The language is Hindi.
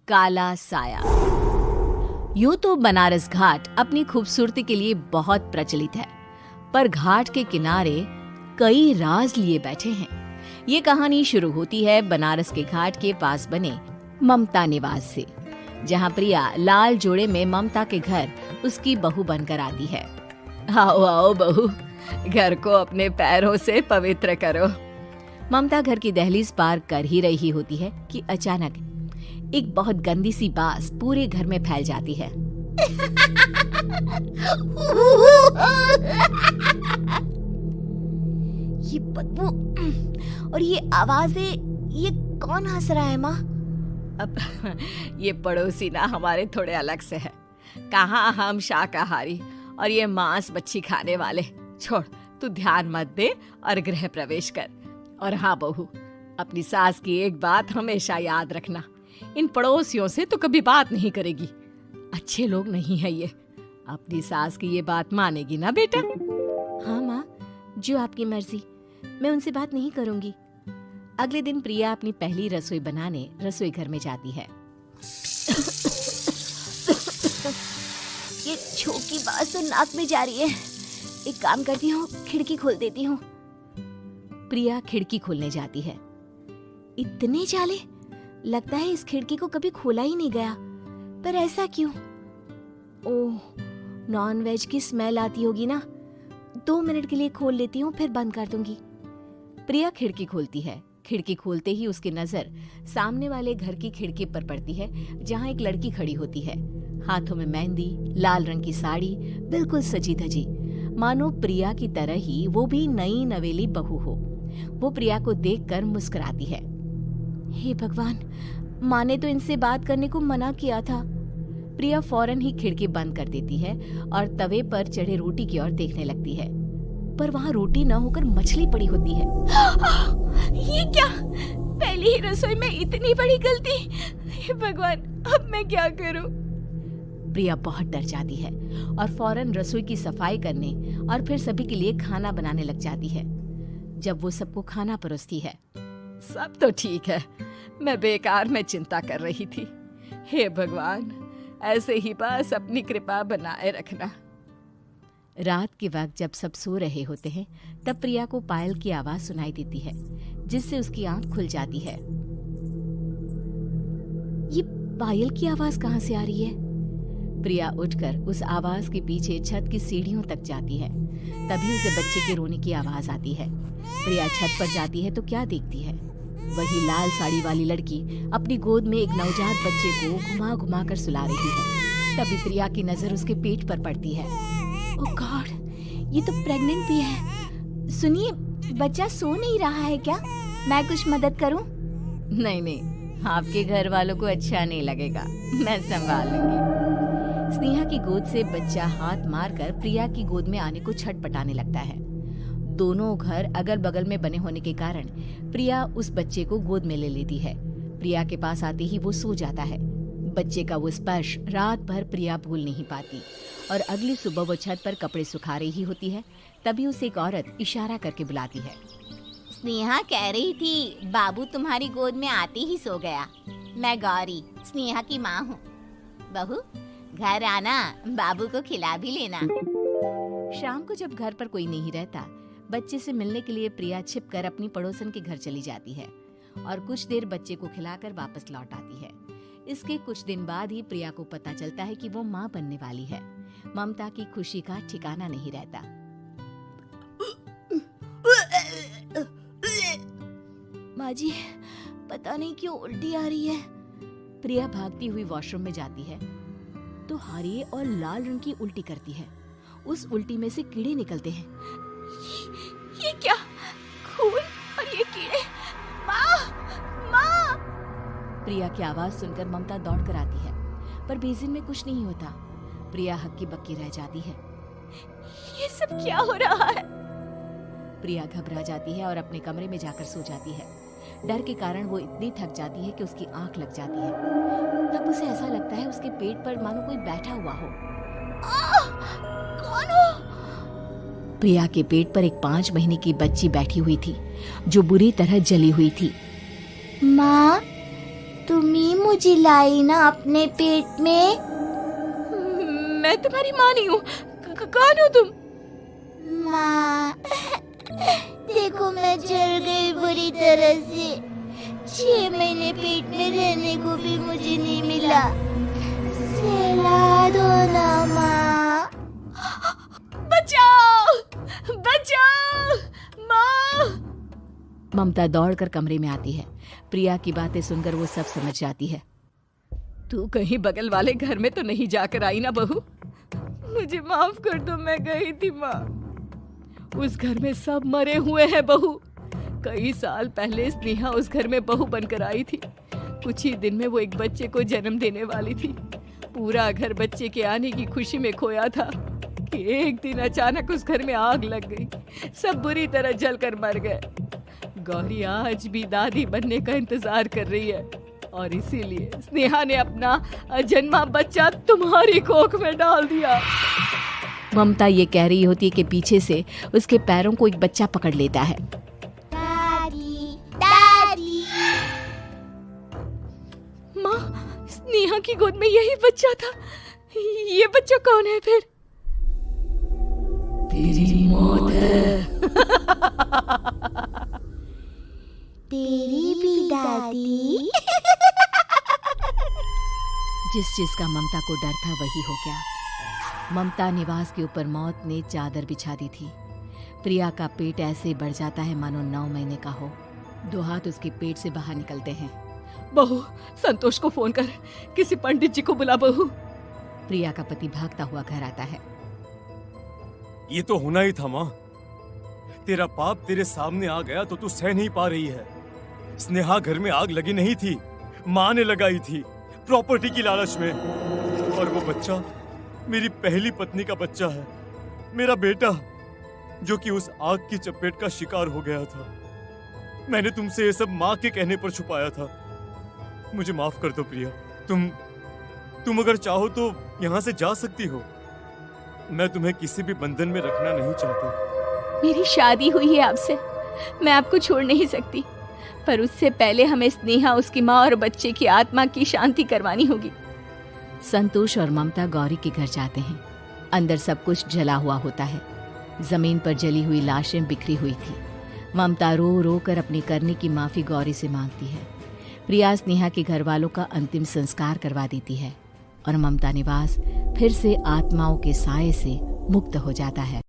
काला साया। यूं तो बनारस घाट अपनी खूबसूरती के लिए बहुत प्रचलित है, पर घाट के किनारे कई राज लिए बैठे हैं। ये कहानी शुरू होती है बनारस के घाट के पास बने ममता निवास से, जहां प्रिया लाल जोड़े में ममता के घर उसकी बहू बनकर आती है। आओ आओ बहू, घर को अपने पैरों से पवित्र करो। ममता घर की दहलीज पार कर ही रही होती है कि अचानक एक बहुत गंदी सी बास पूरे घर में फैल जाती है। ये बदबू और ये आवाजें, ये कौन हंस रहा है माँ? अब ये पड़ोसी ना हमारे थोड़े अलग से है। कहाँ हम शाकाहारी और ये मांस मच्छी खाने वाले। छोड़, तू ध्यान मत दे और गृह प्रवेश कर। और हाँ बहू, अपनी सास की एक बात हमेशा याद रखना, इन पड़ोसियों से तो कभी बात नहीं करेगी। अच्छे लोग नहीं है ये। अपनी सास की ये बात मानेगी ना बेटा? हाँ माँ, जो आपकी मर्जी, मैं उनसे बात नहीं करूंगी। अगले दिन प्रिया अपनी पहली रसोई बनाने रसोई घर में जाती है। ये छोकी बात तो नाक में जा रही है। एक काम करती हूँ, खिड़की खोल देती हूँ। प्रिया खिड़की खोलने जाती है। इतने जाले, लगता है इस खिड़की को कभी खोला ही नहीं गया। पर ऐसा क्यों? ओह, नॉन वेज की स्मेल आती होगी ना। 2 मिनट के लिए खोल लेती हूँ, फिर बंद कर दूंगी। प्रिया खिड़की खोलती है। खिड़की खोलते ही उसकी नजर सामने वाले घर की खिड़की पर पड़ती है, जहाँ एक लड़की खड़ी होती है। हाथों में मेहंदी, लाल रंग की साड़ी, बिल्कुल सजी धजी, मानो प्रिया की तरह ही वो भी नई नवेली बहू हो। वो प्रिया को देखकर मुस्कुराती है। हे भगवान, माँ ने तो इनसे बात करने को मना किया था। प्रिया फौरन ही खिड़की बंद कर देती है और तवे पर चढ़े रोटी की ओर देखने लगती है, पर वहाँ रोटी न होकर मछली पड़ी होती है। ये क्या? पहली ही रसोई में इतनी बड़ी गलती! हे भगवान, अब मैं क्या करूं? प्रिया बहुत डर जाती है और फौरन रसोई की सफाई करने और फिर सभी के लिए खाना बनाने लग जाती है। जब वो सबको खाना परोसती है, सब तो ठीक है, मैं बेकार में चिंता कर रही थी। हे भगवान, ऐसे ही बस अपनी कृपा बनाए रखना। रात के वक्त जब सब सो रहे होते हैं, तब प्रिया को पायल की आवाज सुनाई देती है, जिससे उसकी आंख खुल जाती है। ये पायल की आवाज कहाँ से आ रही है? प्रिया उठकर उस आवाज के पीछे छत की सीढ़ियों तक जाती है। तभी उसे बच्चे के रोने की आवाज आती है। प्रिया छत पर जाती है तो क्या देखती है? वही लाल साड़ी वाली लड़की अपनी गोद में एक नवजात बच्चे को घुमा घुमा कर सुला रही है। तभी प्रिया की नजर उसके पेट पर पड़ती है। ओह गॉड, ये तो प्रेग्नेंट भी है। सुनिए, बच्चा सो नहीं रहा है क्या? मैं कुछ मदद करूं? नहीं नहीं, आपके घर वालों को अच्छा नहीं लगेगा, मैं संभाल लूंगी। स्नेहा की गोद से बच्चा हाथ मारकर प्रिया की गोद में आने को छटपटाने लगता है। दोनों घर अगल बगल में बने होने के कारण प्रिया उस बच्चे को गोद में ले लेती है। प्रिया के पास आते ही वो सो जाता है। बच्चे का वो स्पर्श रात भर प्रिया भूल नहीं पाती और अगली सुबह वो छत पर कपड़े सुखा रही होती है। तभी उसे एक औरत इशारा करके बुलाती है। स्नेहा कह रही थी बाबू तुम्हारी गोद में आते ही सो गया। मैं गौरी, स्नेहा की माँ हूँ। बहू, घर आना, बाबू को खिला भी लेना। शाम को जब घर पर कोई नहीं रहता, बच्चे से मिलने के लिए प्रिया छिपकर अपनी पड़ोसन के घर चली जाती है और कुछ देर बच्चे को खिलाकर वापस लौट आती है। इसके कुछ दिन बाद ही प्रिया को पता चलता है कि वो माँ बनने वाली है। ममता की खुशी का ठिकाना नहीं रहता। माँ जी, पता नहीं क्यों उल्टी आ रही है। प्रिया भागती हुई वॉशरूम में जाती है तो हरे और लाल रंग की उल्टी करती है। उस उल्टी में से कीड़े निकलते हैं। ये क्या? खून और ये कीड़े! माँ! माँ! प्रिया की आवाज सुनकर ममता दौड़ कर आती है, पर बेसिन में कुछ नहीं होता। प्रिया हक्की बक्की रह जाती है। ये सब क्या हो रहा है? प्रिया घबरा जाती है और अपने कमरे में जाकर सो जाती है। डर के कारण वो इतनी थक जाती है कि उसकी आंख लग जाती है। तब उसे ऐसा लगता है उसके पेट पर मानो कोई बैठा हुआ हो। कौन हो? प्रिया के पेट पर एक 5 महीने की बच्ची बैठी हुई थी, जो बुरी तरह जली हुई थी। माँ, तुम ही मुझे लाई ना अपने पेट में। मैं तुम्हारी माँ नहीं हूँ। कौन हो तुम? माँ, देखो मैं जल गई बुरी तरह से। 6 महीने पेट में रहने को भी मुझे नहीं मिला। सहला दो ना माँ। बचाओ, बचाओ, माँ। ममता दौड़कर कमरे में आती है। प्रिया की बातें सुनकर वो सब समझ जाती है। तू कहीं बगल वाले घर में तो नहीं जाकर आई ना बहू? मुझे माफ कर दो, मैं गई थी माँ। उस घर में सब मरे हुए हैं बहू। कई साल पहले स्नेहा उस घर में बहू बनकर आई थी। कुछ ही दिन में वो एक बच्चे को जन्म देने वाली थी। पूरा घर बच्चे के आने की खुशी में खोया था कि एक दिन अचानक उस घर में आग लग गई। सब बुरी तरह जलकर मर गए। गौरी आज भी दादी बनने का इंतजार कर रही है और इसीलिए स्नेहा ने अपना अजन्मा बच्चा तुम्हारी कोख में डाल दिया। ममता ये कह रही होती है कि पीछे से उसके पैरों को एक बच्चा पकड़ लेता है। दादी, दादी। माँ, स्नेहा की गोद में यही बच्चा था। ये बच्चा कौन है फिर? तेरी मौत है। तेरी भी दादी। जिस चीज का ममता को डर था वही हो गया। ममता निवास के ऊपर मौत ने चादर बिछा दी थी। प्रिया का पेट ऐसे बढ़ जाता है मानो 9 महीने का हो। 2 हाथ उसके पेट से बाहर निकलते हैं। बहू, संतोष को फोन कर, किसी पंडित जी को बुला बहू। प्रिया का पति भागता हुआ घर आता है। ये तो होना ही था माँ। तेरा पाप तेरे सामने आ गया तो तू सह नहीं पा रही है। स्नेहा घर में आग लगी नहीं थी, माँ ने लगाई थी, प्रॉपर्टी की लालच में। और वो बच्चा मेरी पहली पत्नी का बच्चा है, मेरा बेटा, जो कि उस आग की चपेट का शिकार हो गया था। मैंने तुमसे ये सब माँ के कहने पर छुपाया था। मुझे माफ कर दो प्रिया। तुम अगर चाहो तो यहाँ से जा सकती हो। मैं तुम्हें किसी भी बंधन में रखना नहीं चाहता। मेरी शादी हुई है आपसे, मैं आपको छोड़ नहीं सकती, पर उससे पहले हमें स्नेहा, उसकी माँ और बच्चे की आत्मा की शांति करवानी होगी। संतोष और ममता गौरी के घर जाते हैं। अंदर सब कुछ जला हुआ होता है। जमीन पर जली हुई लाशें बिखरी हुई थी। ममता रो रो कर अपने करने की माफी गौरी से मांगती है। प्रिया स्नेहा के घर वालों का अंतिम संस्कार करवा देती है और ममता निवास फिर से आत्माओं के साए से मुक्त हो जाता है।